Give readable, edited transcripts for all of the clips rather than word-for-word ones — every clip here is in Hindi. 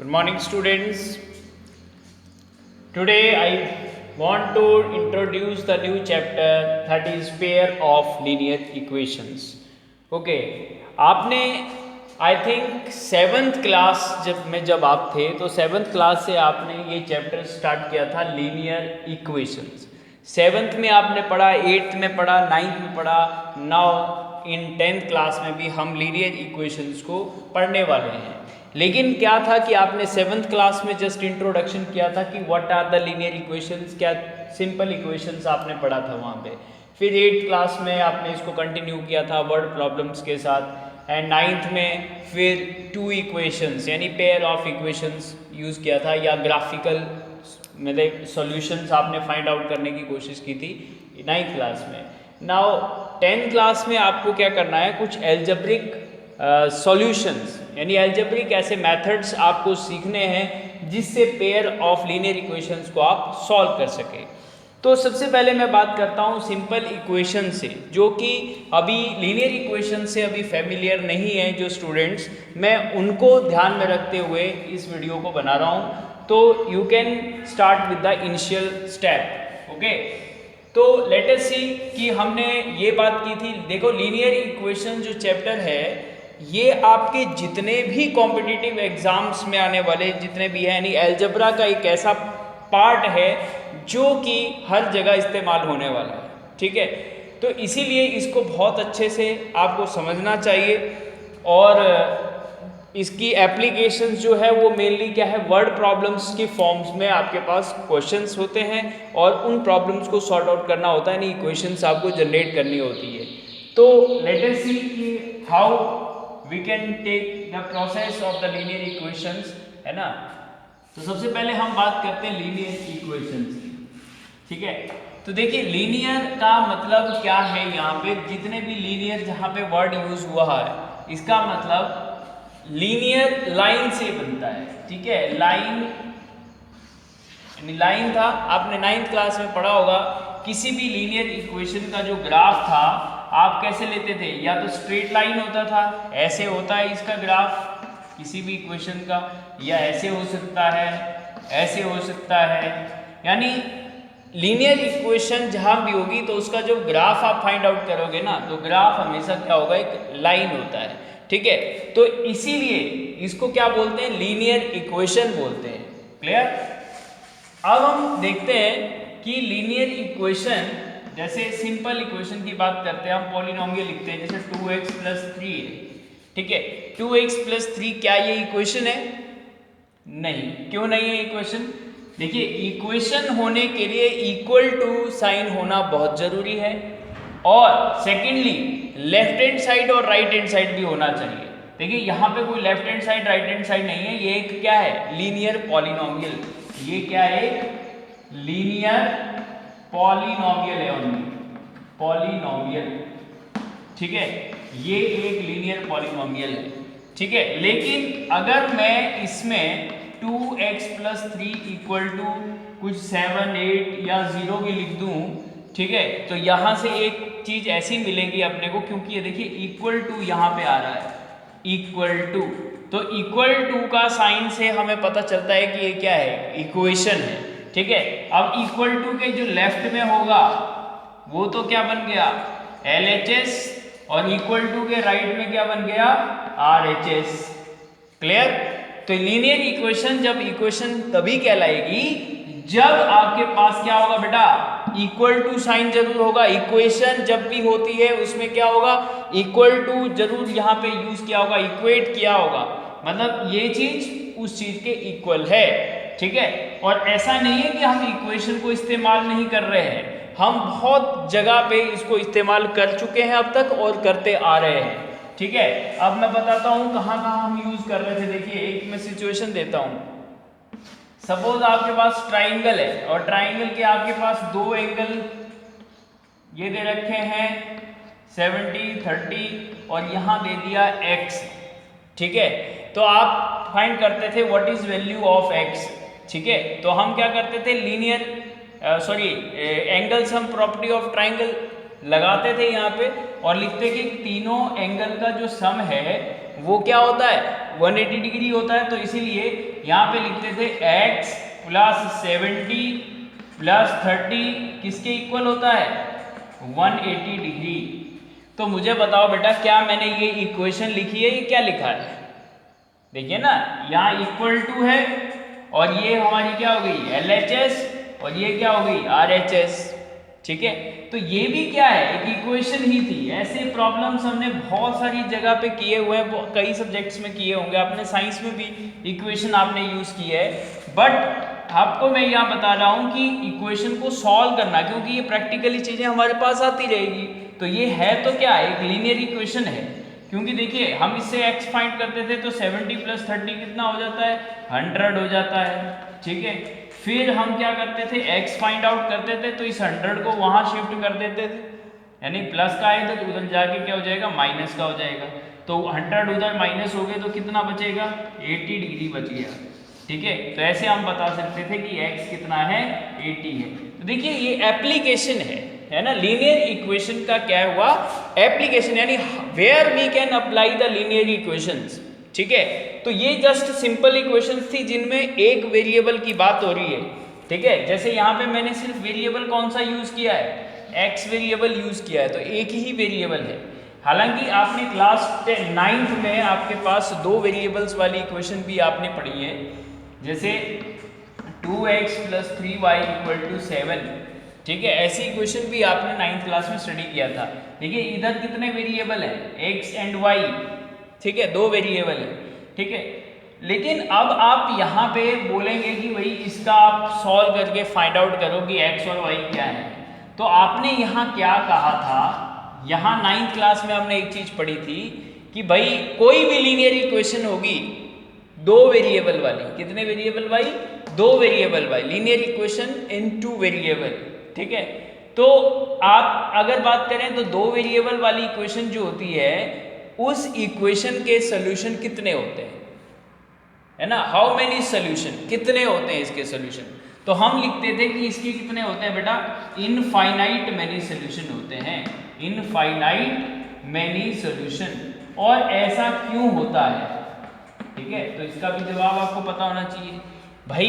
Good morning, students. Today I want to introduce the new chapter, that is pair of linear equations. Okay, आपने आई थिंक सेवन्थ क्लास जब आप थे तो सेवन्थ क्लास से आपने ये चैप्टर स्टार्ट किया था लीनियर इक्वेशंस। सेवन्थ में आपने पढ़ा, एट्थ में पढ़ा, नाइन्थ में पढ़ा, नाउ इन टेंथ क्लास में भी हम लीनियर इक्वेशंस को पढ़ने वाले हैं। लेकिन क्या था कि आपने सेवन्थ क्लास में जस्ट इंट्रोडक्शन किया था कि what are the linear equations, क्या सिंपल इक्वेशंस आपने पढ़ा था वहाँ पे। फिर एट्थ क्लास में आपने इसको कंटिन्यू किया था वर्ड प्रॉब्लम्स के साथ, एंड नाइन्थ में फिर टू इक्वेशंस यानी पेयर ऑफ इक्वेशंस यूज़ किया था, या ग्राफिकल मतलब सॉल्यूशंस आपने फाइंड आउट करने की कोशिश की थी नाइन्थ क्लास में। नाउ टेंथ क्लास में आपको क्या करना है, कुछ एल्जेब्रिक सॉल्यूशंस यानी एल्जेब्रिक ऐसे मेथड्स आपको सीखने हैं जिससे पेयर ऑफ लीनियर इक्वेशंस को आप सॉल्व कर सकें। तो सबसे पहले मैं बात करता हूँ सिंपल इक्वेशन से, जो कि अभी लीनियर इक्वेशन से अभी फेमिलियर नहीं है जो स्टूडेंट्स, मैं उनको ध्यान में रखते हुए इस वीडियो को बना रहा हूँ। तो you can start with the initial step. Okay, तो लेट अस सी कि हमने ये बात की थी। देखो, लीनियर इक्वेशन जो चैप्टर है ये आपके जितने भी कॉम्पिटिटिव एग्जाम्स में आने वाले जितने भी हैं, यानी अलजेब्रा का एक ऐसा पार्ट है जो कि हर जगह इस्तेमाल होने वाला है। ठीक है, तो इसीलिए इसको बहुत अच्छे से आपको समझना चाहिए। और इसकी एप्लीकेशंस जो है वो मेनली क्या है, वर्ड प्रॉब्लम्स की फॉर्म्स में आपके पास क्वेश्चंस होते हैं और उन प्रॉब्लम्स को सॉर्ट आउट करना होता है, यानी इक्वेशंस आपको जनरेट करनी होती है। तो लेट अस सी कि how we can take the process of the linear equations, है ना। तो सबसे पहले हम बात करते हैं लीनियर इक्वेशंस की। ठीक है, तो देखिए लीनियर का मतलब क्या है। यहाँ पे जितने भी लीनियर जहाँ पे वर्ड यूज हुआ है, इसका मतलब लीनियर लाइन से बनता है। ठीक है, लाइन यानी लाइन था, आपने नाइन्थ क्लास में पढ़ा होगा, किसी भी लीनियर इक्वेशन का जो ग्राफ था आप कैसे लेते थे, या तो स्ट्रेट लाइन होता था, ऐसे होता है इसका ग्राफ किसी भी इक्वेशन का, या ऐसे हो सकता है, ऐसे हो सकता है। यानी लीनियर इक्वेशन जहां भी होगी तो उसका जो ग्राफ आप फाइंड आउट करोगे ना, तो ग्राफ हमेशा क्या होगा, एक लाइन होता है। ठीक है, तो इसीलिए इसको क्या बोलते हैं, लीनियर इक्वेशन बोलते हैं। क्लियर। अब हम देखते हैं कि लीनियर इक्वेशन, जैसे सिंपल इक्वेशन की बात करते हैं, हम पॉलिनोमियल लिखते हैं, जैसे 2x + 3 है। ठीक है, 2x + 3 क्या ये इक्वेशन है? नहीं। क्यों नहीं है इक्वेशन? देखिए, इक्वेशन होने के लिए इक्वल टू साइन होना बहुत जरूरी है, और सेकेंडली लेफ्ट हैंड साइड और राइट हैंड साइड भी होना चाहिए। देखिए, यहाँ पे कोई left hand side right hand side नहीं है, ये एक क्या है, लीनियर पॉलिनोमियल। ये क्या है, एक लीनियर पॉलिनोमियल है, ओनली पॉलिनोमियल। ठीक है, ये एक लीनियर पॉलिनोमियल है। ठीक है, लेकिन अगर मैं इसमें 2x + 3 = कुछ 7, 8 या 0 भी लिख दूं, ठीक है, तो यहां से एक चीज ऐसी मिलेगी अपने को, क्योंकि ये देखिए इक्वल टू यहां पे आ रहा है, इक्वल टू। तो इक्वल टू का साइन से हमें पता चलता है कि ये क्या है, इक्वेशन है। ठीक है, अब इक्वल टू के जो लेफ्ट में होगा वो तो क्या बन गया, LHS, और इक्वल टू के राइट में क्या बन गया, RHS। क्लियर। तो लीनियर इक्वेशन जब इक्वेशन तभी कहलाएगी जब आपके पास क्या होगा बेटा, इक्वल टू साइन जरूर होगा। इक्वेशन जब भी होती है उसमें क्या होगा, इक्वल टू जरूर यहाँ पे यूज किया होगा, इक्वेट किया होगा, मतलब ये चीज उस चीज के इक्वल है। ठीक है, और ऐसा नहीं है कि हम इक्वेशन को इस्तेमाल नहीं कर रहे हैं, हम बहुत जगह पे इसको इस्तेमाल कर चुके हैं अब तक और करते आ रहे हैं। ठीक है, अब मैं बताता हूँ कहाँ कहाँ हम यूज कर रहे थे। देखिए, एक मैं सिचुएशन देता हूँ। सपोज आपके पास ट्राइंगल है, और ट्राइंगल के आपके पास दो एंगल ये दे रखे हैं 70, 30, और यहाँ दे दिया x। ठीक है, तो आप फाइंड करते थे what is value of x। ठीक है, तो हम क्या करते थे, linear angle sum property of triangle लगाते थे यहाँ पे, और लिखते कि तीनों एंगल का जो सम है वो क्या होता है, 180 डिग्री होता है, तो इसीलिए यहाँ पे लिखते थे x प्लस 70 प्लस 30 किसके इक्वल होता है 180 डिग्री। तो मुझे बताओ बेटा क्या मैंने ये इक्वेशन लिखी है, ये क्या लिखा है, देखिए ना यहाँ इक्वल टू है और ये हमारी क्या हो गई LHS और ये क्या हो गई RHS, ठीक है। तो ये भी क्या है एक इक्वेशन ही थी। ऐसे प्रॉब्लम्स हमने बहुत सारी जगह पे किए हुए हैं, कई सब्जेक्ट्स में किए होंगे, आपने साइंस में भी इक्वेशन आपने यूज की है, बट आपको मैं यहाँ बता रहा हूँ कि इक्वेशन को सॉल्व करना, क्योंकि ये प्रैक्टिकली चीजें हमारे पास आती रहेगी। तो ये है तो क्या एक लीनियर इक्वेशन है, क्योंकि देखिए हम इससे x फाइंड करते थे तो 70 प्लस 30 कितना हो जाता है 100 हो जाता है, ठीक है। फिर हम क्या करते थे x फाइंड आउट करते थे तो इस 100 को वहां शिफ्ट कर देते थे, यानी प्लस का है तो उधर जाके क्या हो जाएगा माइनस का हो जाएगा, तो 100 उधर माइनस हो गए तो कितना बचेगा 80 डिग्री बच गया, ठीक है। तो ऐसे हम बता सकते थे कि x कितना है 80 है। तो देखिए ये एप्लीकेशन है ना लीनियर इक्वेशन का, क्या हुआ एप्लीकेशन, यानी where we can apply the linear equations, ठीक है। तो ये जस्ट सिंपल इक्वेशंस थी जिनमें एक वेरिएबल की बात हो रही है, ठीक है। जैसे यहाँ पे मैंने सिर्फ वेरिएबल कौन सा यूज किया है x वेरिएबल यूज किया है, तो एक ही वेरिएबल है। हालांकि आपने क्लास 9th में आपके पास दो वेरिएबल्स वाली इक्वेशन भी आपने पढ़ी है, जैसे 2x plus 3y equal to 7, ठीक है। ऐसी इक्वेशन भी आपने 9th क्लास में स्टडी किया था। देखिए इधर कितने वेरिएबल है x एंड y, ठीक है, दो वेरिएबल है, ठीक है। लेकिन अब आप यहाँ पे बोलेंगे कि भाई इसका आप सॉल्व करके फाइंड आउट करो कि x और y क्या है। तो आपने यहाँ क्या कहा था, यहाँ 9th क्लास में हमने एक चीज पढ़ी थी कि भाई कोई भी लीनियर इक्वेशन होगी दो वेरिएबल वाली, कितने वेरिएबल वाली दो वेरिएबल वाली linear equation in two variable, ठीक है। तो आप अगर बात करें तो दो वेरिएबल वाली इक्वेशन जो होती है उस इक्वेशन के सॉल्यूशन कितने होते हैं, है ना, हाउ मेनी सॉल्यूशन, कितने होते हैं इसके सॉल्यूशन। तो हम लिखते थे कि इसके कितने होते हैं बेटा इनफाइनाइट मेनी सॉल्यूशन होते हैं, इनफाइनाइट मेनी सॉल्यूशन। और ऐसा क्यों होता है, ठीक है, तो इसका भी जवाब आपको पता होना चाहिए। भाई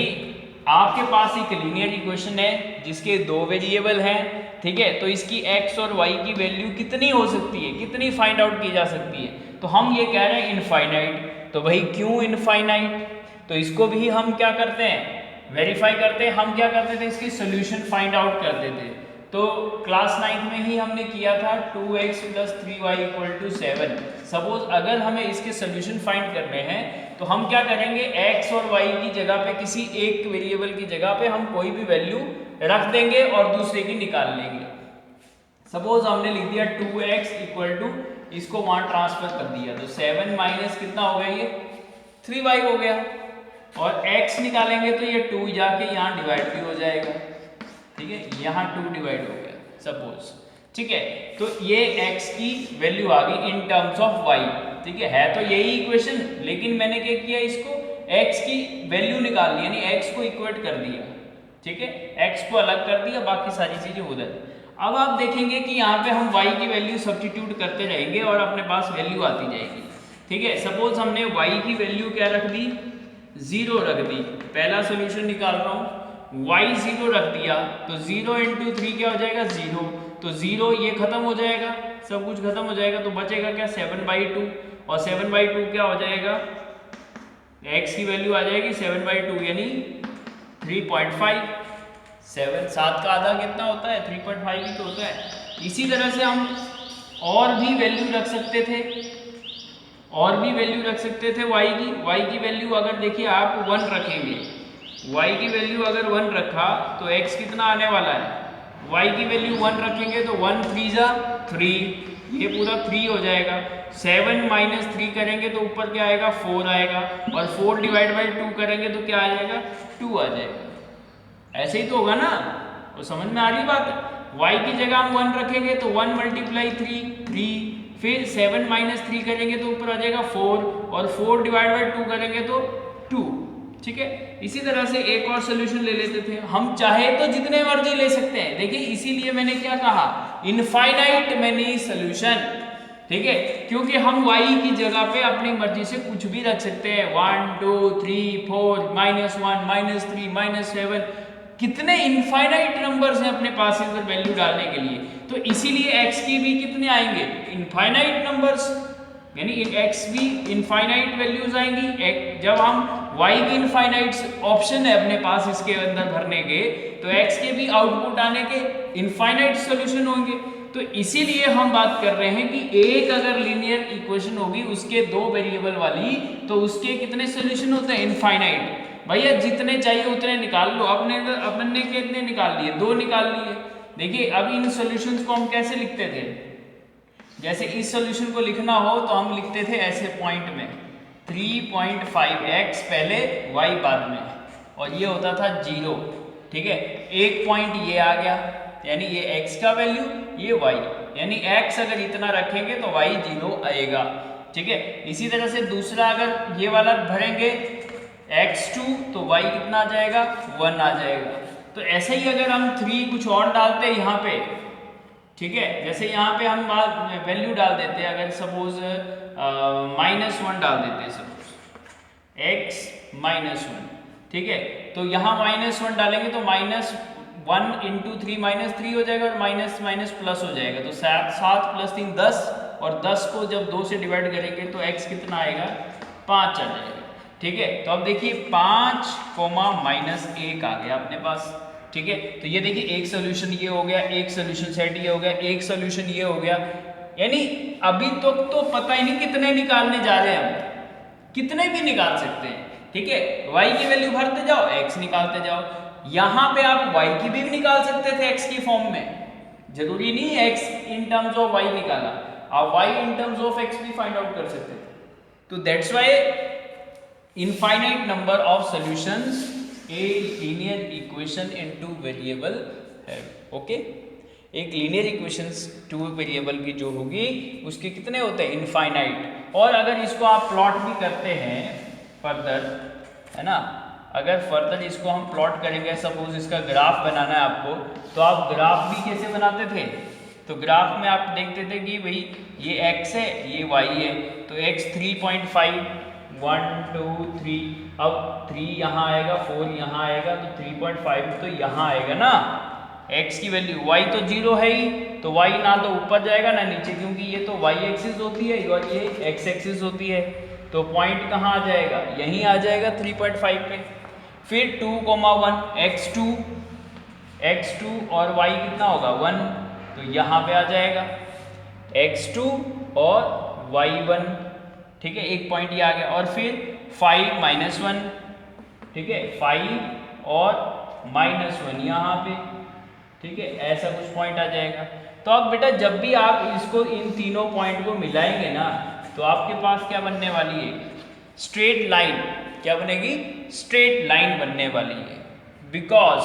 आपके पास एक लीनियर इक्वेशन है जिसके दो वेरिएबल हैं, ठीक है, तो इसकी x और y की वैल्यू कितनी हो सकती है, कितनी फाइंड आउट की जा सकती है। तो हम ये कह रहे हैं इनफाइनाइट। तो भाई क्यों इनफाइनाइट, तो इसको भी हम क्या करते हैं वेरीफाई करते हैं। हम क्या करते थे इसकी सोल्यूशन फाइंड आउट करते थे। तो क्लास 9 में ही हमने किया था 2x plus 3y equal to 7। Suppose अगर हमें इसके सोल्यूशन फाइंड करने हैं तो हम क्या करेंगे x और y की जगह पे किसी एक वेरिएबल की जगह पे हम कोई भी वैल्यू रख देंगे और दूसरे की निकाल लेंगे। सपोज हमने लिख दिया 2x इक्वल टू, इसको वहां ट्रांसफर कर दिया तो 7 माइनस कितना हो गया ये 3y हो गया, और x निकालेंगे तो ये 2 जाके यहाँ डिवाइड भी हो जाएगा, ठीक है, यहाँ 2 डिवाइड हो गया सपोज, ठीक है। तो ये x की वैल्यू आ गई इन टर्म्स ऑफ y, ठीक है तो यही इक्वेशन, लेकिन मैंने क्या किया इसको x की वैल्यू निकाल ली, यानी x को इक्वेट कर दिया, ठीक है, x को अलग कर दिया, बाकी सारी चीजें उधर। अब आप देखेंगे कि यहाँ पे हम y की वैल्यू सब्स्टिट्यूट करते रहेंगे और अपने पास वैल्यू आती जाएगी, ठीक है। सपोज हमने y की वैल्यू क्या रख दी 0 रख दी, पहला सोल्यूशन निकाल रहा हूँ, y 0 रख दिया तो 0 इंटू 3 क्या हो जाएगा 0, तो 0 ये खत्म हो जाएगा, सब कुछ खत्म हो जाएगा, तो बचेगा क्या 7/2, और 7/2 क्या हो जाएगा x की वैल्यू आ जाएगी 7/2 यानी 3.5। 7 का आधा कितना होता है 3.5 ही तो होता है। इसी तरह से हम और भी वैल्यू रख सकते थे, और भी वैल्यू रख सकते थे y की वैल्यू अगर देखिए आप 1 रखेंगे, y की वैल्यू अगर 1 रखा तो x कितना आने वाला है, y की वैल्यू 1 रखेंगे तो 1 3 जा 3, ये पूरा 3 हो जाएगा। 7 माइनस 3 करेंगे तो ऊपर क्या आएगा 4 आएगा, और 4 डिवाइड बाई 2 करेंगे तो क्या आ जाएगा 2 आ जाएगा। ऐसे ही तो होगा ना, वो समझ में आ रही बात। y की जगह हम 1 रखेंगे तो 1 मल्टीप्लाई 3, फिर 7 माइनस 3 करेंगे तो ऊपर आ जाएगा 4, और 4 डिवाइड बाई 2 करेंगे तो 2, ठीक है। इसी तरह से एक और सोल्यूशन ले लेते थे, हम चाहे तो जितने मर्जी ले सकते हैं। देखिए इसीलिए मैंने क्या कहा इनफाइनाइट मेनी सोल्यूशन, ठीक है, क्योंकि हम y की जगह पे अपनी मर्जी से कुछ भी रख सकते हैं, 1 2 3 4 -1 -3 -7, कितने इनफाइनाइट नंबर्स हैं अपने पास इधर वैल्यू डालने के लिए। तो इसीलिए x की भी कितने आएंगे, इनफाइनाइट नंबर्स, यानी x भी इनफाइनाइट वैल्यूज आएंगी। जब हम y की इनफाइनाइट ऑप्शन है अपने पास इसके अंदर भरने के, तो x के भी आउटपुट आने के इनफाइनाइट सॉल्यूशन होंगे। तो इसीलिए हम बात कर रहे हैं कि एक अगर लीनियर इक्वेशन होगी उसके 2 वेरिएबल वाली, तो उसके कितने सॉल्यूशन होते हैं, इनफाइनाइट। भैया जितने चाहिए उतने निकाल लो, अपने कितने निकाल लिए, 2 निकाल लिए। देखिए अब इन सॉल्यूशंस को हम कैसे लिखते थे, जैसे इस सॉल्यूशन को लिखना हो तो हम लिखते थे ऐसे पॉइंट में 3.5 x पहले y बाद में, और ये होता था 0। ठीक है, एक पॉइंट ये आ गया, यानी ये x का वैल्यू, ये y, यानी x अगर इतना रखेंगे तो y 0 आएगा। ठीक है, इसी तरह से दूसरा अगर ये वाला भरेंगे x2 तो y कितना आ जाएगा, 1 आ जाएगा। तो ऐसे ही अगर हम 3 कुछ और डालते हैं यहाँ पे, ठीक है, जैसे यहाँ पे हम वैल्यू डाल देते हैं, अगर सपोज -1 डाल देते हैं, सपोज x -1, ठीक है, तो यहाँ -1 डालेंगे तो -1 × 3 -3 हो जाएगा, और माइनस माइनस प्लस हो जाएगा, तो 7 + 3 10, और 10 को जब 2 से डिवाइड करेंगे तो x कितना आएगा, 5 आ जाएगा। ठीक है, तो अब देखिए 5, -1 आ गया अपने पास। ठीक है, तो ये देखिए एक सोल्यूशन ये हो गया, एक सोल्यूशन सेट ये हो गया, एक सोल्यूशन ये हो गया, यानी अभी तो पता ही नहीं कितने निकालने जा रहे हैं हम, कितने भी निकाल सकते हैं। ठीक है, y की वैल्यू भरते जाओ, x निकालते जाओ। यहाँ पे आप y की भी निकाल सकते थे x की फॉर्म में, जरूरी नहीं x in terms of y निकाला, आप y in terms of x भी फाइंड आउट कर सकते थे। तो that's why infinite number of solutions a linear equation in 2 variable है। ओके, एक लीनियर इक्वेशंस 2 वेरिएबल की जो होगी उसके कितने होते हैं, इनफाइनाइट। और अगर इसको आप प्लॉट भी करते हैं फर्दर, है ना, अगर फर्दर इसको हम प्लॉट करेंगे, सपोज इसका ग्राफ बनाना है आपको, तो आप ग्राफ भी कैसे बनाते थे, तो ग्राफ में आप देखते थे कि भाई ये x है, ये y है, तो x 3.5 1 2 3, अब 3 यहाँ आएगा, 4 यहाँ आएगा, तो 3.5 तो यहाँ आएगा ना x की वैल्यू। y तो 0 है ही, तो y ना तो ऊपर जाएगा ना नीचे, क्योंकि ये तो y एक्सिस होती है और ये x एक्सिस होती है, तो पॉइंट कहाँ आ जाएगा, यहीं आ जाएगा 3.5 पे। फिर 2, 1 x2 और y कितना होगा 1, तो यहाँ पे आ जाएगा x2 और y1। ठीक है, एक पॉइंट ये आ गया, और फिर 5 -1, ठीक है, 5 और -1 यहाँ पे। ठीक है, ऐसा कुछ पॉइंट आ जाएगा। तो अब बेटा जब भी आप इसको इन तीनों पॉइंट को मिलाएंगे ना, तो आपके पास क्या बनने वाली है, स्ट्रेट लाइन। क्या बनेगी, स्ट्रेट लाइन बनने वाली है, बिकॉज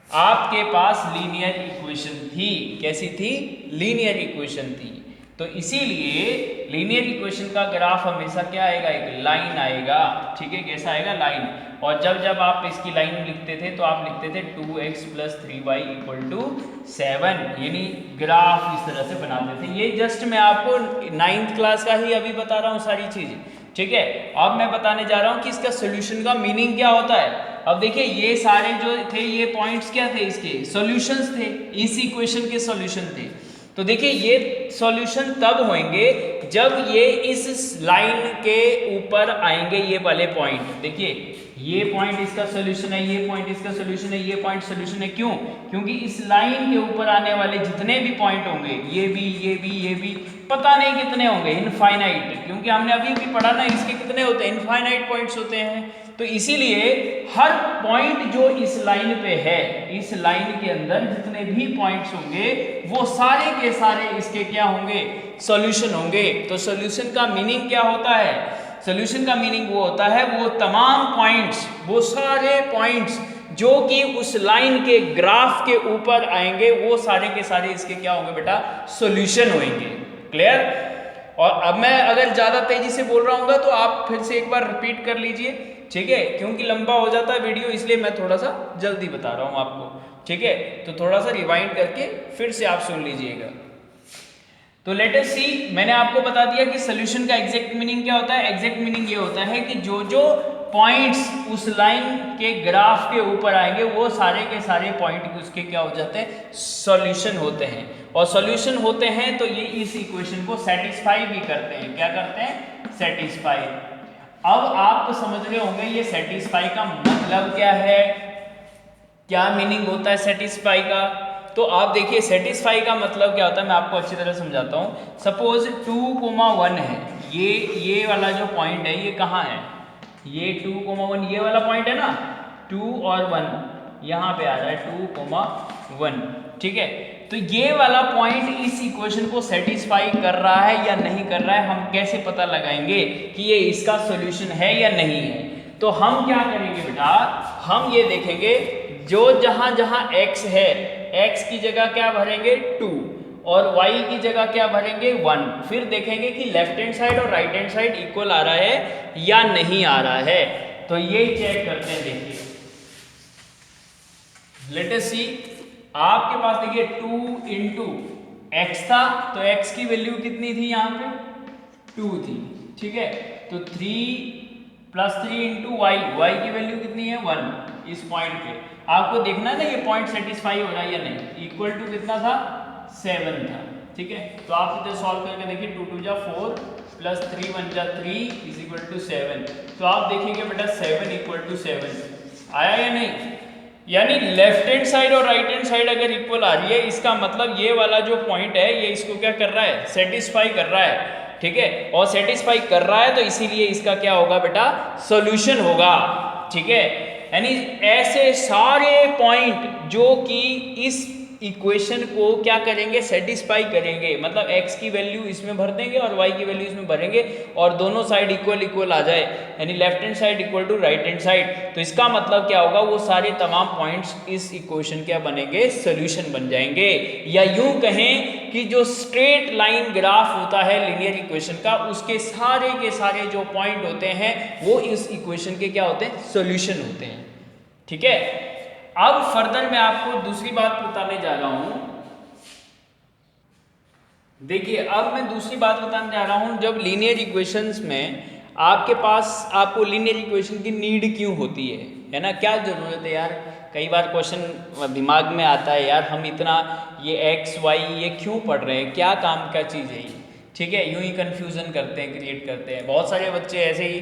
आपके पास लीनियर इक्वेशन थी। कैसी थी, लीनियर इक्वेशन थी। तो इसीलिए लीनियर इक्वेशन का ग्राफ हमेशा क्या आएगा, एक लाइन आएगा। ठीक है, कैसा आएगा, लाइन। और जब आप इसकी लाइन लिखते थे तो आप लिखते थे 2x + 3y = 7, यानी ग्राफ इस तरह से बनाते थे। ये जस्ट मैं आपको 9th क्लास का ही अभी बता रहा हूँ सारी चीज़। ठीक है, अब मैं बताने जा रहा हूँ कि इसका सोल्यूशन का मीनिंग क्या होता है। अब देखिए ये सारे जो थे ये पॉइंट्स क्या थे, इसके सॉल्यूशंस थे, इस इक्वेशन के सॉल्यूशन थे। तो देखिए ये सॉल्यूशन तब होंगे जब ये इस लाइन के ऊपर आएंगे, ये वाले पॉइंट। देखिए ये पॉइंट इसका सॉल्यूशन है, ये पॉइंट इसका सॉल्यूशन है, ये पॉइंट सॉल्यूशन है। क्यों, क्योंकि इस लाइन के ऊपर आने वाले जितने भी पॉइंट होंगे, ये भी पता नहीं कितने होंगे, इनफाइनाइट, क्योंकि हमने अभी भी पढ़ा ना इसके कितने होते हैं, इनफाइनाइट पॉइंट्स होते हैं। तो इसीलिए हर पॉइंट जो इस लाइन पे है, इस लाइन के अंदर जितने भी पॉइंट्स होंगे वो सारे के सारे इसके क्या होंगे, सॉल्यूशन होंगे। तो सॉल्यूशन का मीनिंग क्या होता है, सॉल्यूशन का मीनिंग वो होता है वो तमाम पॉइंट्स, वो सारे पॉइंट्स जो कि उस लाइन के ग्राफ के ऊपर आएंगे, वो सारे के सारे इसके क्या होंगे बेटा, सॉल्यूशन होंगे। क्लियर। और अब मैं अगर ज़्यादा तेजी से बोल रहा हूँ तो आप फिर से एक बार रिपीट कर लीजिए, ठीक है, क्योंकि लंबा हो जाता है वीडियो, इसलिए मैं थोड़ा सा जल्दी बता रहा हूँ आपको। ठीक है, तो थोड़ा सा रिवाइंड करके फिर से आप सुन लीजिएगा। तो लेट अस सी, मैंने आपको बता दिया कि सोल्यूशन का एग्जैक्ट मीनिंग क्या होता है। एग्जैक्ट मीनिंग ये होता है कि जो जो पॉइंट्स उस लाइन के ग्राफ के ऊपर आएंगे वो सारे के सारे पॉइंट उसके क्या हो जाते हैं, सॉल्यूशन होते हैं। और सॉल्यूशन होते हैं तो ये इस इक्वेशन को सेटिस्फाई भी करते हैं। क्या करते हैं, सेटिस्फाई। अब आप तो समझ रहे होंगे ये सेटिस्फाई का मतलब क्या है, क्या मीनिंग होता है सेटिस्फाई का। तो आप देखिए सेटिस्फाई का मतलब क्या होता है, मैं आपको अच्छी तरह समझाता हूँ। सपोज 2,1 है, ये वाला जो पॉइंट है ये कहाँ है, ये 2,1 ये वाला पॉइंट है ना, 2 और 1 यहाँ पे आ रहा है 2,1, ठीक है। तो ये वाला पॉइंट इस इक्वेशन को सेटिस्फाई कर रहा है या नहीं कर रहा है, हम कैसे पता लगाएंगे कि ये इसका सॉल्यूशन है या नहीं है। तो हम क्या करेंगे बेटा, हम ये देखेंगे जो जहां जहां x है, x की जगह क्या भरेंगे 2 और y की जगह क्या भरेंगे 1। फिर देखेंगे कि लेफ्ट हैंड साइड और राइट हैंड साइड इक्वल आ रहा है या नहीं आ रहा है। तो ये चेक करते हैं। देखिए लेट अस सी, आपके पास देखिए 2 इंटू एक्स था, तो x की वैल्यू कितनी थी, यहाँ पे 2 थी, ठीक है। तो 3 प्लस 3 इंटू वाई, वाई की वैल्यू कितनी है 1। इस पॉइंट पे आपको देखना है ना ये पॉइंट सेटिस्फाई हो रहा है या नहीं। इक्वल टू कितना था, 7 था, ठीक है। तो आप इधर सॉल्व करके देखिए, 2 2 जा 4 प्लस 3 1 जा 3 इज इक्वल टू 7। तो आप देखेंगे बेटा 7 इक्वल टू 7 आया या नहीं। यानी लेफ्ट हैंड साइड और राइट हैंड साइड अगर इक्वल आ रही है, इसका मतलब ये वाला जो पॉइंट है ये इसको क्या कर रहा है, सेटिस्फाई कर रहा है, ठीक है। और सेटिस्फाई कर रहा है तो इसीलिए इसका क्या होगा बेटा, सॉल्यूशन होगा, ठीक है। यानी ऐसे सारे पॉइंट जो कि इस इक्वेशन को क्या करेंगे, सेटिस्फाई करेंगे, मतलब x की वैल्यू इसमें भर देंगे और y की वैल्यू इसमें भरेंगे और दोनों साइड इक्वल इक्वल आ जाए, यानी left hand side equal to right hand side. तो इसका मतलब क्या होगा, वो सारे तमाम पॉइंट्स इस इक्वेशन क्या बनेंगे, सोल्यूशन बन जाएंगे। या यूं कहें कि जो स्ट्रेट लाइन ग्राफ होता है लीनियर इक्वेशन का, उसके सारे के सारे जो पॉइंट होते हैं वो इस इक्वेशन के क्या होते हैं, सोल्यूशन होते हैं, ठीक है। अब फर्दर मैं आपको दूसरी बात बताने जा रहा हूं। देखिए अब मैं दूसरी बात बताने जा रहा हूं, जब लीनियर इक्वेशंस में आपके पास आपको लीनियर इक्वेशन की नीड क्यों होती है ना, क्या जरूरत है यार। कई बार क्वेश्चन दिमाग में आता है, यार हम इतना ये x y ये क्यों पढ़ रहे हैं, क्या काम का चीज़ है ये, ठीक है। यूं ही कंफ्यूजन करते हैं, क्रिएट करते हैं। बहुत सारे बच्चे ऐसे ही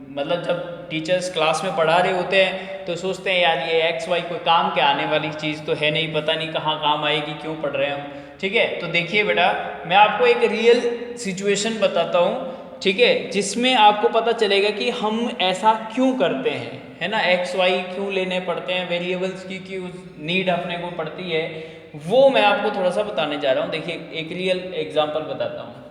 मतलब जब टीचर्स क्लास में पढ़ा रहे होते हैं तो सोचते हैं यार ये एक्स वाई कोई काम के आने वाली चीज़ तो है नहीं, पता नहीं कहाँ काम आएगी, क्यों पढ़ रहे हैं हम, ठीक है। तो देखिए बेटा मैं आपको एक रियल सिचुएशन बताता हूँ, ठीक है, जिसमें आपको पता चलेगा कि हम ऐसा क्यों करते हैं, है ना। एक्स वाई क्यों लेने पड़ते हैं, वेरिएबल्स की क्यों नीड अपने को पड़ती है, वो मैं आपको थोड़ा सा बताने जा रहा हूँ। देखिए एक रियल एग्जांपल बताता हूँ।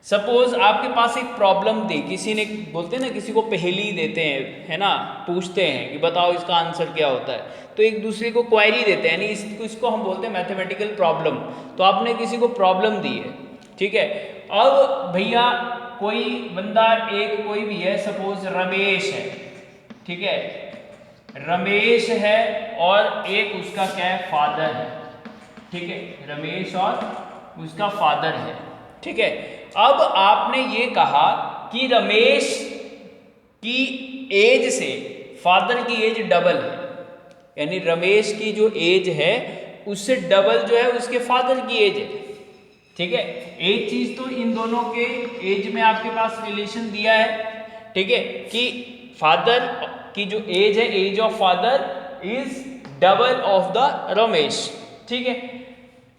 सपोज आपके पास एक प्रॉब्लम दी, किसी ने, बोलते हैं ना किसी को पहेली देते हैं, है ना, पूछते हैं कि बताओ इसका आंसर क्या होता है, तो एक दूसरे को क्वेरी देते हैं, यानी इसको हम बोलते हैं मैथमेटिकल प्रॉब्लम। तो आपने किसी को प्रॉब्लम दी है, ठीक है। अब भैया कोई बंदा, एक कोई भी है, सपोज रमेश है, ठीक है, रमेश है और एक उसका क्या है, फादर है, ठीक है, रमेश और उसका फादर है, ठीक है। अब आपने ये कहा कि रमेश की एज से फादर की एज डबल है, यानी रमेश की जो एज है उससे डबल जो है उसके फादर की एज है, ठीक है। एक चीज तो इन दोनों के एज में आपके पास रिलेशन दिया है, ठीक है, कि फादर की जो एज है, age of father is double of the Ramesh, ठीक है।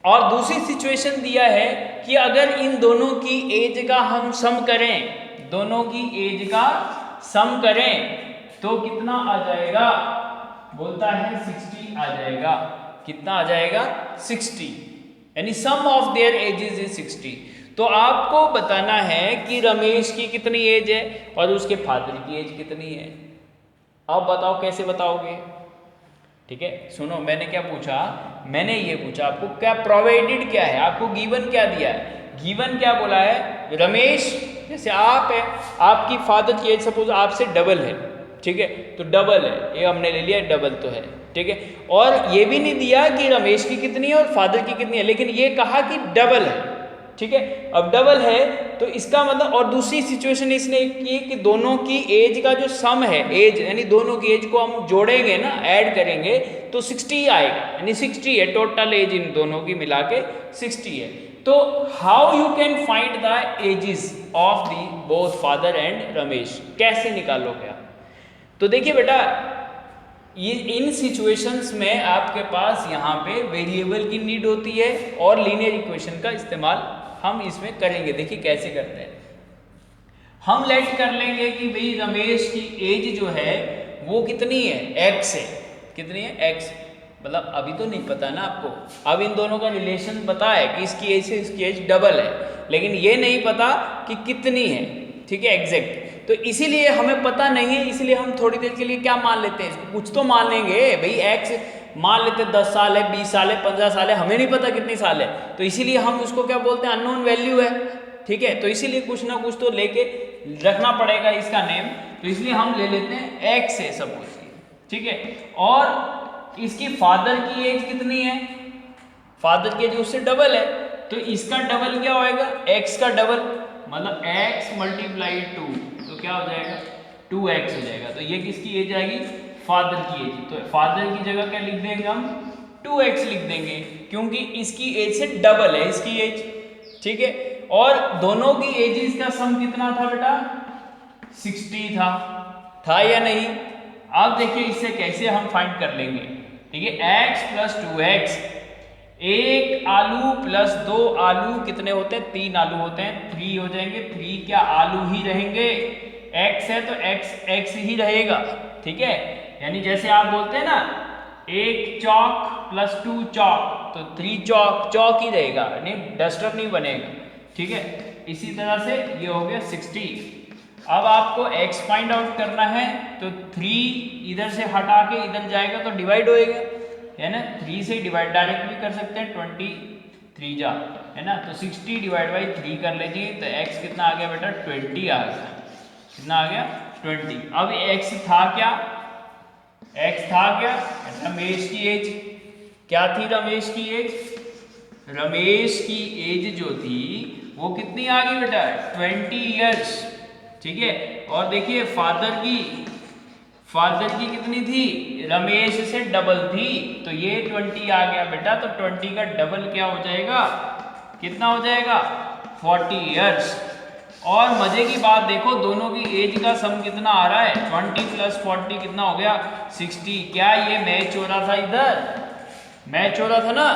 और दूसरी सिचुएशन दिया है कि अगर इन दोनों की एज का हम सम करें, दोनों की एज का सम करें तो कितना आ जाएगा, बोलता है 60 आ जाएगा। कितना आ जाएगा, 60, यानी सम ऑफ देयर एजेस इज 60। तो आपको बताना है कि रमेश की कितनी एज है और उसके फादर की एज कितनी है। अब बताओ कैसे बताओगे, ठीक है। सुनो मैंने क्या पूछा, मैंने ये पूछा आपको क्या प्रोवाइडेड क्या है, आपको गिवन क्या दिया है, गिवन क्या बोला है, रमेश जैसे आप है, आपकी फादर की एज सपोज आपसे डबल है, ठीक है, तो डबल है, ये हमने ले लिया डबल तो है, ठीक है। और ये भी नहीं दिया कि रमेश की कितनी है और फादर की कितनी है, लेकिन ये कहा कि डबल है, ठीक है। अब डबल है तो इसका मतलब, और दूसरी सिचुएशन इसने की कि दोनों की एज का जो सम है, एज यानी दोनों की एज को हम जोड़ेंगे ना, ऐड करेंगे तो 60 आएगा, यानी 60 है टोटल एज इन दोनों की मिला के 60 है। तो how you can find the ages of the both father and Ramesh, कैसे निकालोगे आप? तो देखिए बेटा, ये इन सिचुएशंस में आपके पास यहाँ पे वेरिएबल की नीड होती है और लीनियर इक्वेशन का इस्तेमाल हम इसमें करेंगे। देखिए कैसे करते हैं। हम लेट कर लेंगे कि भाई रमेश की एज जो है वो कितनी है, एक्स है। कितनी है? एक्स। मतलब अभी तो नहीं पता ना आपको, अब इन दोनों का रिलेशन पता है कि इसकी एज से इसकी एज डबल है, लेकिन ये नहीं पता कि कितनी है, ठीक है, एग्जैक्ट। तो इसीलिए हमें पता नहीं है, इसलिए हम थोड़ी देर के लिए क्या मान लेते हैं, इसको कुछ तो मान लेंगे भाई, एक्स मान लेते 10 साल है, 20 साल है, 15 साल है, हमें नहीं पता कितनी साल है, तो इसीलिए हम उसको क्या बोलते हैं, अननोन वैल्यू है, ठीक है। तो इसीलिए कुछ ना कुछ तो लेके रखना पड़ेगा इसका नेम, तो इसलिए हम ले लेते हैं एक्स है सपोज, ठीक है। और इसकी फादर की एज कितनी है, फादर की एज उससे डबल है, तो इसका डबल क्या होएगा, एक्स का डबल, मतलब x मल्टीप्लाई 2, तो क्या हो जाएगा 2x हो जाएगा। तो ये किसकी एज आएगी, फादर की एज। तो फादर की जगह क्या लिख देंगे हम, 2x लिख देंगे, क्योंकि इसकी एज से डबल है इसकी एज, ठीक है। और दोनों की एजेस का सम कितना था बेटा, 60 था या नहीं? अब देखिए इससे कैसे हम फाइंड कर लेंगे, ठीक है। x प्लस 2x, एक आलू प्लस 2 आलू कितने होते हैं, 3 आलू होते हैं, 3 हो जाएंगे। 3 क्या आलू ही रहेंगे, x है तो x ही रहेगा, ठीक है। यानी जैसे आप बोलते हैं ना, एक चौक प्लस 2 चौक, तो 3 चौक चौक ही रहेगा, नहीं डस्टर नहीं बनेगा, ठीक है। इसी तरह से ये हो गया 60। अब आपको x फाइंड आउट करना है, तो 3 इधर से हटा के इधर जाएगा तो डिवाइड होएगा, है ना। 3 से डिवाइड डायरेक्ट भी कर सकते हैं, 23 जा, है ना। तो 60 डिवाइड बाई 3 कर लीजिए, तो x कितना आ गया बेटा, 20 आ गया। कितना आ गया, 20। अब x था क्या, x था क्या, रमेश की एज क्या थी, रमेश की एज, रमेश की एज जो थी वो कितनी आ गई बेटा, 20 ईयर्स, ठीक है। और देखिए फादर की कितनी थी, रमेश से डबल थी, तो ये 20 आ गया बेटा। तो 20 का डबल क्या हो जाएगा, कितना हो जाएगा, 40 ईयर्स। और मजे की बात देखो, दोनों की एज का सम कितना आ रहा है, 20 प्लस 40 कितना हो गया, 60। क्या ये मैच हो रहा था, इधर मैच हो रहा था ना।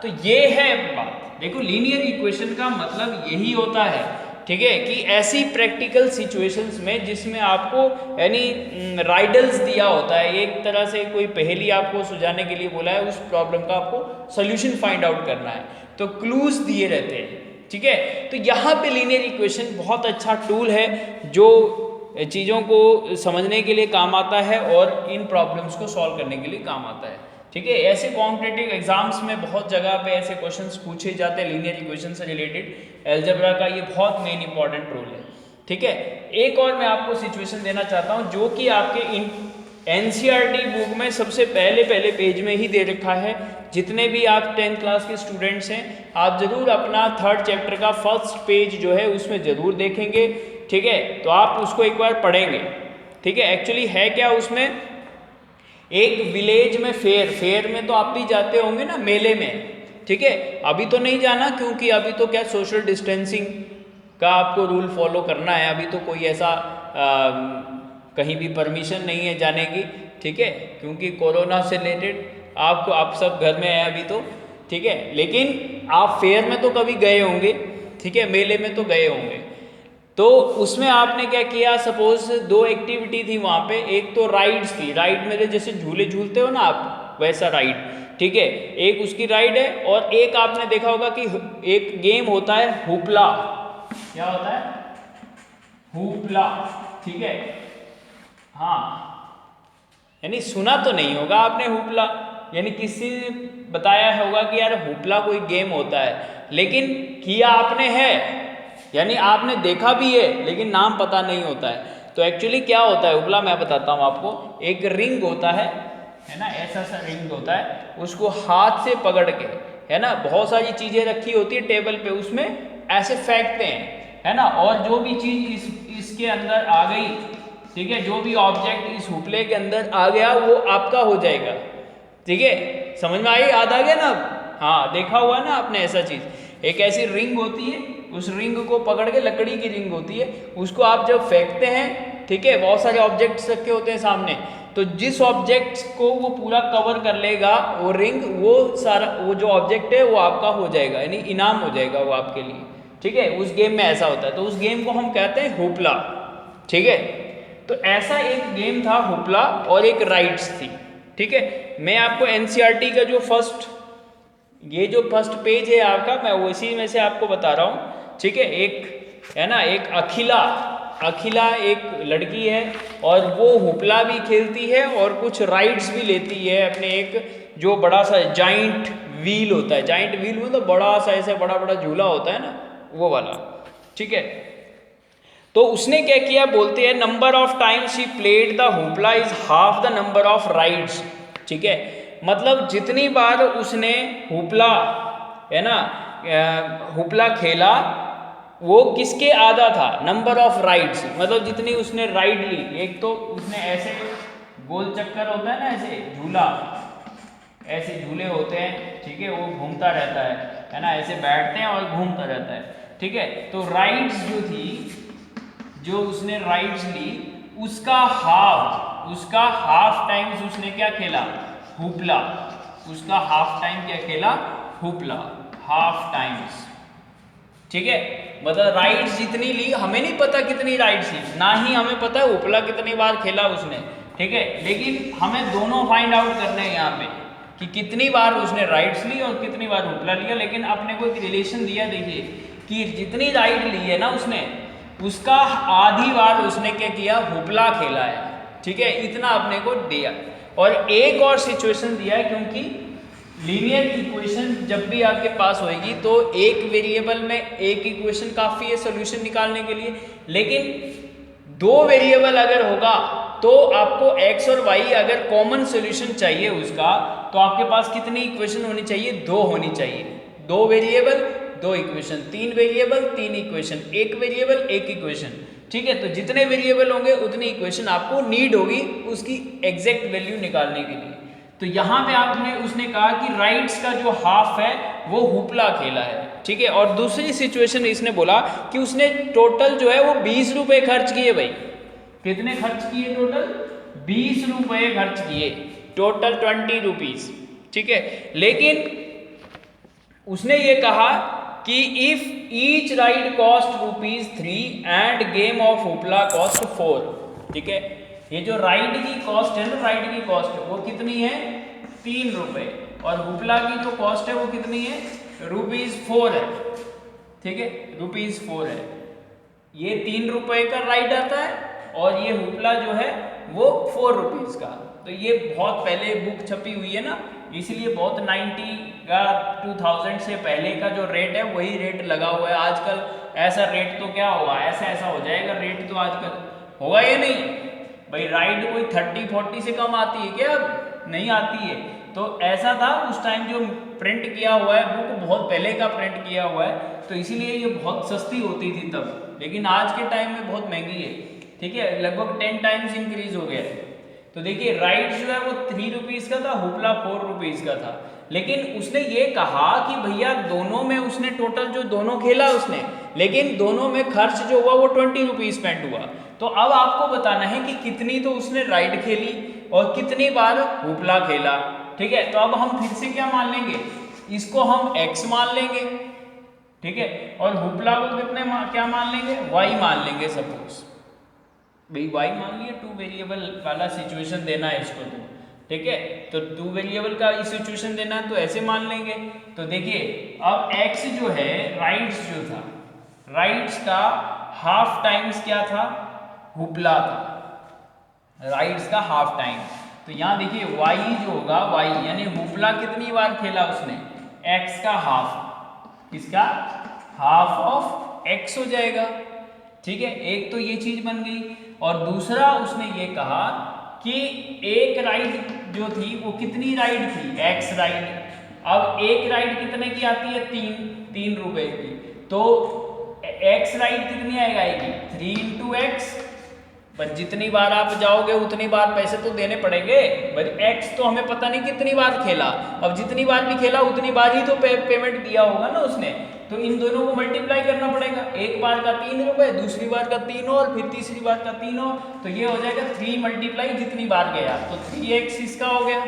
तो ये है बात, देखो लीनियर इक्वेशन का मतलब यही होता है, ठीक है, कि ऐसी प्रैक्टिकल सिचुएशंस में जिसमें आपको यानी राइडल्स दिया होता है, एक तरह से कोई पहेली आपको सुलझाने के लिए बोला है, उस प्रॉब्लम का आपको सोल्यूशन फाइंड आउट करना है, तो क्लूज दिए रहते हैं, ठीक है। तो यहाँ पे लीनियर इक्वेशन बहुत अच्छा टूल है जो चीज़ों को समझने के लिए काम आता है और इन प्रॉब्लम्स को सॉल्व करने के लिए काम आता है, ठीक है। ऐसे कॉम्पिटिटिव एग्जाम्स में बहुत जगह पे ऐसे क्वेश्चंस पूछे जाते हैं लीनियर इक्वेशन से रिलेटेड, अलजेब्रा का ये बहुत मेन इंपॉर्टेंट रोल है, ठीक है। एक और मैं आपको सिचुएशन देना चाहता हूँ जो कि आपके एनसीईआरटी बुक में सबसे पहले पेज में ही दे रखा है। जितने भी आप 10th क्लास के स्टूडेंट्स हैं, आप जरूर अपना 3rd चैप्टर का फर्स्ट पेज जो है उसमें जरूर देखेंगे, ठीक है। तो आप उसको एक बार पढ़ेंगे, ठीक है। एक्चुअली है क्या उसमें, एक विलेज में फेयर में तो आप भी जाते होंगे ना, मेले में, ठीक है। अभी तो नहीं जाना क्योंकि अभी तो क्या सोशल डिस्टेंसिंग का आपको रूल फॉलो करना है, अभी तो कोई ऐसा कहीं भी परमिशन नहीं है जाने की, ठीक है, क्योंकि कोरोना से रिलेटेड आपको, आप सब घर में है अभी तो, ठीक है। लेकिन आप फेयर में तो कभी गए होंगे, ठीक है, मेले में तो गए होंगे। तो उसमें आपने क्या किया, सपोज 2 एक्टिविटी थी वहाँ पे, एक तो राइड्स थी, राइड में जैसे झूले झूलते हो ना आप, वैसा राइड, ठीक है, एक उसकी राइड है। और एक आपने देखा होगा कि एक गेम होता है हुपला, क्या होता है, हुपला, ठीक है। हाँ, यानी सुना तो नहीं होगा आपने हुपला, यानी किसी ने बताया होगा कि यार हुपला कोई गेम होता है, लेकिन किया आपने है, यानी आपने देखा भी है लेकिन नाम पता नहीं होता है। तो एक्चुअली क्या होता है हुपला, मैं बताता हूँ आपको। एक रिंग होता है ना, ऐसा सा रिंग होता है, उसको हाथ से पकड़ के, है ना, बहुत सारी चीज़ें रखी होती है टेबल पे, उसमें ऐसे फेंकते हैं, है ना, और जो भी चीज़ इसके अंदर आ गई, ठीक है, जो भी ऑब्जेक्ट इस हुपले के अंदर आ गया वो आपका हो जाएगा। ठीक है, समझ में आई, याद आ गया ना? हाँ, देखा हुआ ना आपने ऐसा चीज़। एक ऐसी रिंग होती है, उस रिंग को पकड़ के, लकड़ी की रिंग होती है, उसको आप जब फेंकते हैं, ठीक है, बहुत सारे ऑब्जेक्ट्स रखे होते हैं सामने, तो जिस ऑब्जेक्ट को वो पूरा कवर कर लेगा वो रिंग, वो सारा वो जो ऑब्जेक्ट है वो आपका हो जाएगा, यानी इनाम हो जाएगा वो आपके लिए। ठीक है, उस गेम में ऐसा होता है, तो उस गेम को हम कहते हैं हुपला। ठीक है, तो ऐसा एक गेम था हुपला, और एक राइड्स थी। ठीक है, मैं आपको एनसीईआरटी का जो फर्स्ट पेज है आपका, मैं उसी में से आपको बता रहा हूँ। ठीक है, एक है ना, एक अखिला एक लड़की है, और वो हुपला भी खेलती है और कुछ राइड्स भी लेती है अपने, एक जो बड़ा सा जाइंट व्हील होता है, जाइंट व्हील मतलब बड़ा सा ऐसे बड़ा बड़ा झूला होता है ना, वो वाला। ठीक है, तो उसने क्या किया, बोलते हैं number of times she played the hoopla is half the number of rides. ठीक है, मतलब जितनी बार उसने हुपला, है ना, हुपला खेला, वो किसके आधा था, नंबर ऑफ राइड्स, मतलब जितनी उसने राइड ली। एक तो उसने ऐसे गोल चक्कर होता है ना, ऐसे झूला, ऐसे झूले होते हैं, ठीक है, वो घूमता रहता है ना, ऐसे बैठते हैं और घूमता रहता है। ठीक है, तो राइड्स जो थी, जो उसने राइड्स ली, उसका हाफ टाइम्स उसने क्या खेला, हुपला। उसका हाफ टाइम क्या खेला, हुपला, हाफ टाइम्स। ठीक है, मतलब राइड्स जितनी ली, हमें नहीं पता कितनी राइड्स ली, ना ही हमें पता है हुपला कितनी बार खेला उसने। ठीक है, लेकिन हमें दोनों फाइंड आउट करने हैं यहाँ पे कि कितनी बार उसने राइड्स ली और कितनी बार हुपला लिया। लेकिन अपने को एक रिलेशन दिया, देखिए कि जितनी राइड ली है ना उसने, उसका आधी बार उसने क्या किया, हुपला खेला है। ठीक है, इतना अपने को दिया। और एक और सिचुएशन दिया है, क्योंकि लीनियर इक्वेशन जब भी आपके पास होएगी तो एक वेरिएबल में एक इक्वेशन काफ़ी है सोल्यूशन निकालने के लिए, लेकिन दो वेरिएबल अगर होगा तो आपको x और y अगर कॉमन सोल्यूशन चाहिए उसका, तो आपके पास कितनी इक्वेशन होनी चाहिए, दो होनी चाहिए। दो वेरिएबल दो इक्वेशन, तीन वेरिएबल तीन इक्वेशन, एक वेरिएबल एक इक्वेशन। ठीक है, तो जितने वेरिएबल होंगे उतनी इक्वेशन आपको नीड होगी उसकी एग्जैक्ट वैल्यू निकालने के लिए। तो यहाँ पे उसने कहा कि राइड्स का जो हाफ है वो हुपला खेला है। ठीक है, और दूसरी सिचुएशन इसने बोला कि उसने टोटल जो है वो 20 रुपये खर्च किए। भाई कितने खर्च किए, टोटल 20 रुपये खर्च किए, टोटल 20 रुपीज। ठीक है, लेकिन उसने ये कहा कि if each ride cost ₹3 end game of hoopla cost 4। ठीक है, ये जो राइड की कॉस्ट है ना, राइड की कॉस्ट वो कितनी है, 3 रुपये, और हुपला की जो कॉस्ट है वो कितनी है, ₹4 है। ठीक है, ₹4 है। ये 3 रुपये का राइड आता है और ये हुपला जो है वो 4 रुपीज़ का। तो ये बहुत पहले बुक छपी हुई है ना, इसलिए बहुत 90 का 2000 से पहले का जो रेट है वही रेट लगा हुआ है। आजकल ऐसा रेट तो क्या होगा, ऐसा हो जाएगा रेट तो आजकल होगा या नहीं भाई। राइड कोई 30-40 से कम आती है क्या, अब नहीं आती है। तो ऐसा था उस टाइम, जो प्रिंट किया हुआ है बुक बहुत पहले का प्रिंट किया हुआ है, तो इसीलिए ये बहुत सस्ती होती थी तब, लेकिन आज के टाइम में बहुत महंगी है। ठीक है, लगभग 10 टाइम्स इंक्रीज हो गया है। तो देखिए राइड जो है वो 3 रुपीज़ का था, हुपला 4 रुपीज़ का था। लेकिन उसने ये कहा कि भैया दोनों में उसने टोटल जो दोनों खेला उसने, लेकिन दोनों में खर्च जो हुआ वो 20 रुपीज़ स्पेंड हुआ। तो अब आपको बताना है कि कितनी तो उसने राइड खेली और कितनी बार हुपला खेला। ठीक है, तो अब हम फिर से क्या मान लेंगे, इसको हम x मान लेंगे। ठीक है, और हुपला को क्या मान लेंगे, y मान लेंगे। सपोज भाई y मान लिया, 2 वेरिएबल वाला सिचुएशन देना है इसको तो। ठीक है, तो 2 वेरिएबल का सिचुएशन देना है तो ऐसे मान लेंगे। तो देखिए अब x जो है, राइड्स जो था, राइड्स का हाफ टाइम्स क्या था, हुपला था, राइड्स का हाफ टाइम। तो यहाँ देखिए y जो होगा, y यानी हुपला कितनी बार खेला उसने, x का हाफ, इसका हाफ ऑफ x हो जाएगा। ठीक है, एक तो ये चीज बन गई। और दूसरा उसने ये कहा कि एक राइड जो थी वो कितनी राइड थी, x राइड। अब एक राइड कितने की आती है, 3 रुपए की। तो x राइट कितनी आएगी 3 इंटू एक्स, बस जितनी बार आप जाओगे उतनी बार पैसे तो देने पड़ेंगे। बस x तो हमें पता नहीं कितनी बार खेला, अब जितनी बार भी खेला उतनी बार ही तो पेमेंट दिया होगा ना उसने, तो इन दोनों को मल्टीप्लाई करना पड़ेगा। एक बार का 3 रुपए, दूसरी बार का 3 और फिर तीसरी बार का 3 और, तो ये हो जाएगा 3 मल्टीप्लाई जितनी बार गया, तो 3x इसका हो गया।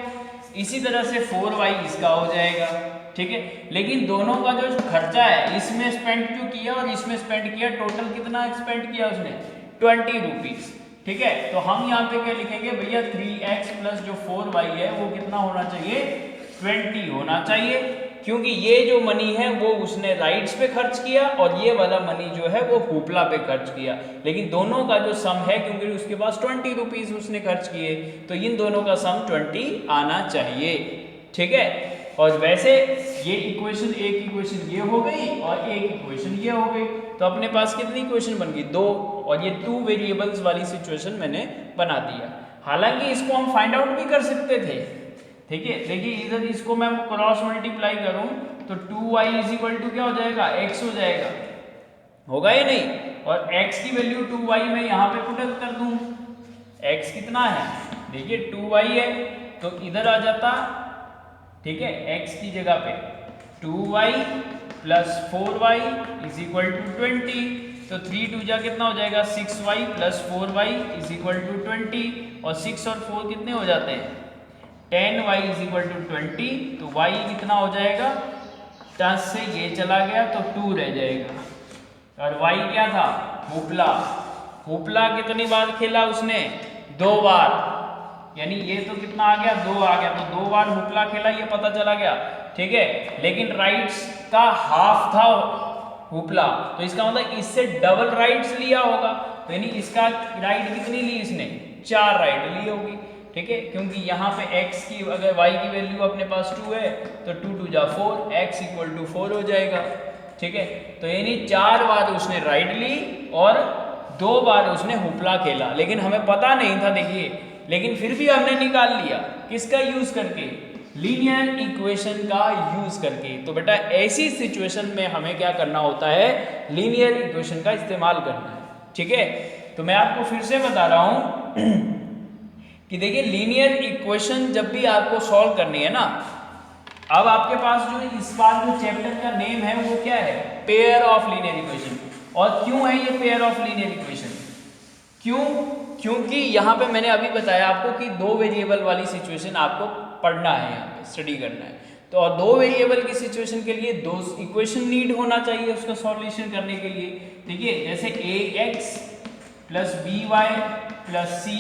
इसी तरह से 4y इसका हो जाएगा, ठीक है। लेकिन दोनों का जो खर्चा है, इसमें स्पेंड क्यों किया और इसमें स्पेंड किया, टोटल कितना स्पेंड किया उसने 20 रुपीज, ठीक है। तो हम यहाँ पे क्या लिखेंगे भैया 3x प्लस जो 4y है वो कितना होना चाहिए 20 होना चाहिए, क्योंकि ये जो मनी है वो उसने राइड्स पे खर्च किया और ये वाला मनी जो है वो हुपला पे खर्च किया। लेकिन दोनों का जो सम है, क्योंकि उसके पास 20 रुपीज उसने खर्च किए, तो इन दोनों का सम 20 आना चाहिए, ठीक है। और वैसे ये इक्वेशन, एक इक्वेशन ये हो गई और एक इक्वेशन ये हो गई, तो अपने पास कितनी इक्वेशन बन गई 2, और ये 2 वेरिएबल्स वाली सिचुएशन मैंने बना दिया। हालांकि इसको हम फाइंड आउट भी कर सकते थे, ठीक है। देखिए इधर इसको मैं क्रॉस मल्टीप्लाई करूं तो 2y इज इक्वल टू क्या हो जाएगा x हो जाएगा, होगा या नहीं, और x की वैल्यू 2y मैं यहाँ पे पुट कर दूं, x कितना है देखिए 2y है, तो इधर आ जाता, ठीक है, x की जगह पे 2y plus 4y is equal to 20, तो 3 2 जा कितना हो जाएगा 6y plus 4y is equal to 20, और 6 और 4 कितने हो जाते हैं 10y इज इक्वल टू 20, तो y कितना हो जाएगा 10 से ये चला गया तो 2 रह जाएगा, और y क्या था हुपला। हुपला कितनी बार खेला उसने 2 बार, यानी ये तो कितना आ गया 2 आ गया, तो 2 बार हुपला खेला ये पता चला गया, ठीक है। लेकिन राइट्स का हाफ था हुपला, तो इसका मतलब इससे डबल राइट्स लिया होगा, तो यानी इसका राइट कितनी ली इसने 4 राइट ली होगी, ठीक है। क्योंकि यहाँ पे x की अगर y की वैल्यू अपने पास 2 है तो 2 2 जा 4, x इक्वल टू 4 हो जाएगा, ठीक है। तो यानी 4 बार उसने राइट ली और 2 बार उसने हुपला खेला, लेकिन हमें पता नहीं था देखिए, लेकिन फिर भी हमने निकाल लिया किसका यूज करके लीनियर इक्वेशन का यूज करके। तो बेटा ऐसी सिचुएशन में हमें क्या करना होता है लीनियर इक्वेशन का इस्तेमाल करना है, ठीक है। तो मैं आपको फिर से बता रहा हूं कि देखिए लीनियर इक्वेशन जब भी आपको सॉल्व करनी है ना, अब आपके पास जो इस बार जो चैप्टर का नेम है वो क्या है पेयर ऑफ लीनियर इक्वेशन। और क्यों है ये पेयर ऑफ लीनियर इक्वेशन, क्यों, क्योंकि यहाँ पे मैंने अभी बताया आपको कि 2 वेरिएबल वाली सिचुएशन आपको पढ़ना है, यहाँ पे स्टडी करना है, तो और 2 वेरिएबल की सिचुएशन के लिए 2 इक्वेशन नीड होना चाहिए उसका सॉल्यूशन करने के लिए, ठीक है। जैसे ax plus by plus c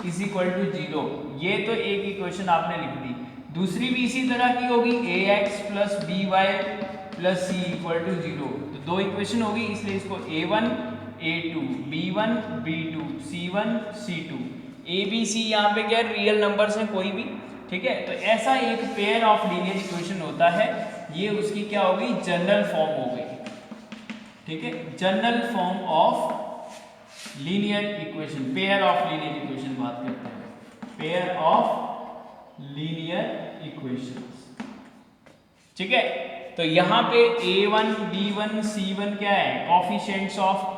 is equal to 0, ये तो एक इक्वेशन आपने लिख दी। दूसरी भी इसी तरह की होगी ax plus by plus c equal to 0, तो 2 इक्वेशन होगी, इसलिए इसको a1 a2 b1 b2 c1 c2 abc यहाँ पे क्या रियल नंबर्स हैं कोई भी, ठीक है। तो ऐसा एक पेयर ऑफ लीनियर इक्वेशन होता है, ये उसकी क्या होगी जनरल फॉर्म हो गई, ठीक है। General form of linear equation, pair of linear equation बात करते हैं, पेयर ऑफ लीनियर इक्वेशंस, ठीक है। तो यहाँ पे a1 b1 c1 क्या है coefficients of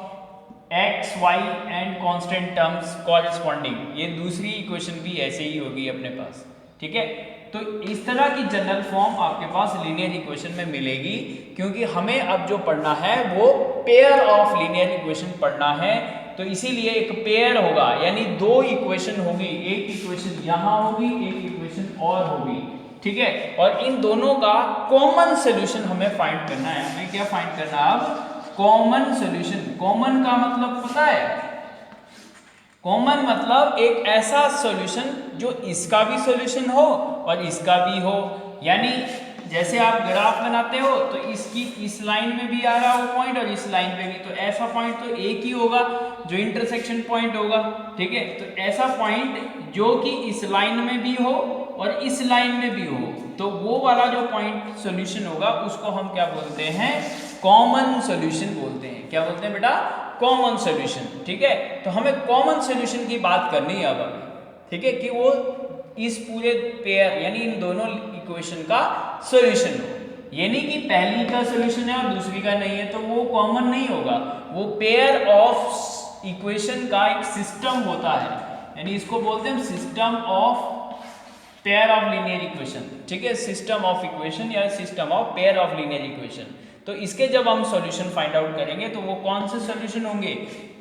x y and constant terms corresponding, ये दूसरी इक्वेशन भी ऐसे ही होगी अपने पास, ठीक है। तो इस तरह की जनरल फॉर्म आपके पास लीनियर इक्वेशन में मिलेगी, क्योंकि हमें अब जो पढ़ना है वो पेयर ऑफ लीनियर इक्वेशन पढ़ना है, तो इसीलिए एक पेयर होगा, यानी 2 इक्वेशन होगी, एक इक्वेशन यहाँ होगी एक इक्वेशन और होगी, ठीक है। और इन दोनों का कॉमन सोल्यूशन हमें फाइंड करना है, हमें क्या फाइंड करना है अब कॉमन सोल्यूशन। कॉमन का मतलब पता है, कॉमन मतलब एक ऐसा सॉल्यूशन जो इसका भी सॉल्यूशन हो और इसका भी हो, यानी जैसे आप ग्राफ बनाते हो तो इसकी इस लाइन में भी आ रहा हो पॉइंट और इस लाइन पे भी, तो ऐसा पॉइंट तो एक ही होगा जो इंटरसेक्शन पॉइंट होगा, ठीक है। तो ऐसा पॉइंट जो कि इस लाइन में भी हो और इस लाइन में भी हो, तो वो वाला जो पॉइंट सॉल्यूशन होगा उसको हम क्या बोलते हैं कॉमन सॉल्यूशन बोलते हैं। क्या बोलते हैं बेटा कॉमन सॉल्यूशन, ठीक है। तो हमें कॉमन सॉल्यूशन की बात करनी है अब, ठीक है, कि वो इस पूरे पेयर यानी इन दोनों इक्वेशन का सॉल्यूशन हो, ये नहीं कि पहली का सोल्यूशन है और दूसरी का नहीं है, तो वो कॉमन नहीं होगा। वो पेयर ऑफ इक्वेशन का एक सिस्टम होता है, यानी इसको बोलते हैं system of pair of linear equation, ठीक है, सिस्टम ऑफ इक्वेशन या system of pair of linear equation. तो इसके जब हम सॉल्यूशन फाइंड आउट करेंगे तो वो कौन से सॉल्यूशन होंगे,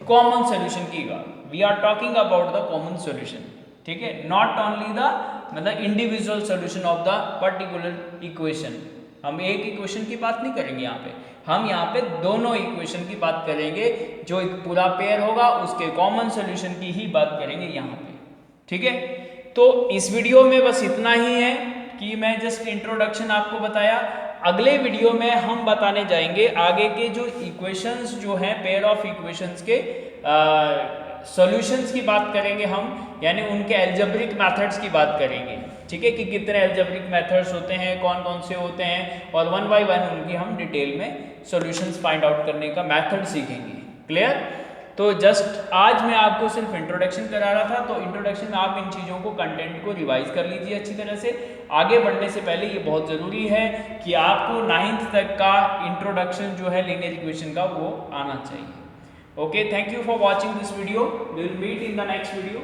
कॉमन सॉल्यूशन की we are talking about the common solution, ठीक है, नॉट ओनली द मतलब individual solution of the particular equation. हम एक इक्वेशन की बात नहीं करेंगे यहाँ पे, हम यहाँ पे दोनों इक्वेशन की बात करेंगे, जो एक पूरा पेयर होगा उसके कॉमन सॉल्यूशन की ही बात करेंगे यहाँ पे, ठीक है। तो इस वीडियो में बस इतना ही है कि मैं जस्ट इंट्रोडक्शन आपको बताया। अगले वीडियो में हम बताने जाएंगे आगे के जो इक्वेशंस जो हैं पेयर ऑफ इक्वेशंस के सॉल्यूशंस की बात करेंगे हम, यानी उनके एल्जेब्रिक मेथड्स की बात करेंगे, ठीक है, कि कितने एल्जेब्रिक मेथड्स होते हैं, कौन कौन से होते हैं, और वन बाय वन उनकी हम डिटेल में सॉल्यूशंस फाइंड आउट करने का मेथड सीखेंगे। क्लियर? तो जस्ट आज मैं आपको सिर्फ इंट्रोडक्शन करा रहा था, तो इंट्रोडक्शन में आप इन चीज़ों को कंटेंट को रिवाइज कर लीजिए अच्छी तरह से। आगे बढ़ने से पहले ये बहुत ज़रूरी है कि आपको 9th तक का इंट्रोडक्शन जो है लीनियर इक्वेशन का वो आना चाहिए। Okay, thank you for watching this video, we will meet in the next video.